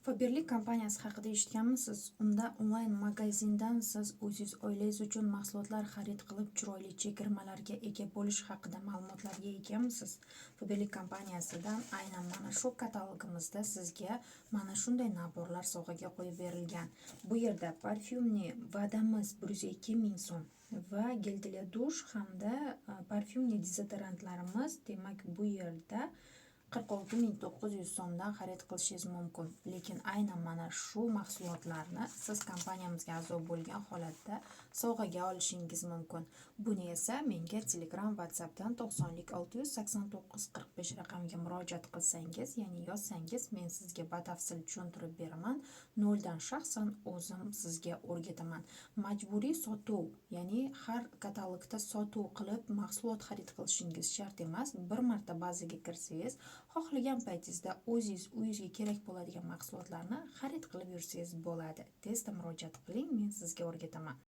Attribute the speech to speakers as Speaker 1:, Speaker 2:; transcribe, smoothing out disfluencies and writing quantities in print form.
Speaker 1: Faberlic kompaniyasi haqida eshitganmisiz? Unda onlayn magazindan siz o'zingiz oilangiz uchun mahsulotlar xarid qilib, chiroyli chegirmalarga ega bo'lish haqida ma'lumotlarga egamisiz? Faberlic kompaniyasidan aynan mana shu katalogimizda sizga mana shunday naborlar sovg'aga qo'yib berilgan. Bu yerda parfyumni vadamiz 102 ming so'm va geldili dush hamda parfyumli dezodorantlarimiz, demak bu yerda 46.900 so'mdan xarid qilishingiz mumkin. Lekin aynan mana shu mahsulotlarni siz kompaniyamizga a'zo bo'lgan holatda sovg'aga olishingiz mumkin. Buni esa menga Telegram, WhatsAppdan 90 689 45 raqamga murojaat qilsangiz, ya'ni yozsangiz, men sizga batafsil tushuntirib beraman. Noldan shaxsan o'zim sizga o'rgataman. Majburiy sotuv, ya'ni har katalogda sotuv qilib mahsulot xarid qilishingiz shart emas. Bir marta bazaga kirsangiz, xohlagan paytingizda o'zingiz uyingizga kerak bo'ladigan mahsulotlarni xarid qilib yursangiz bo'ladi. Tezda murojaat qiling, men sizga o'rgataman.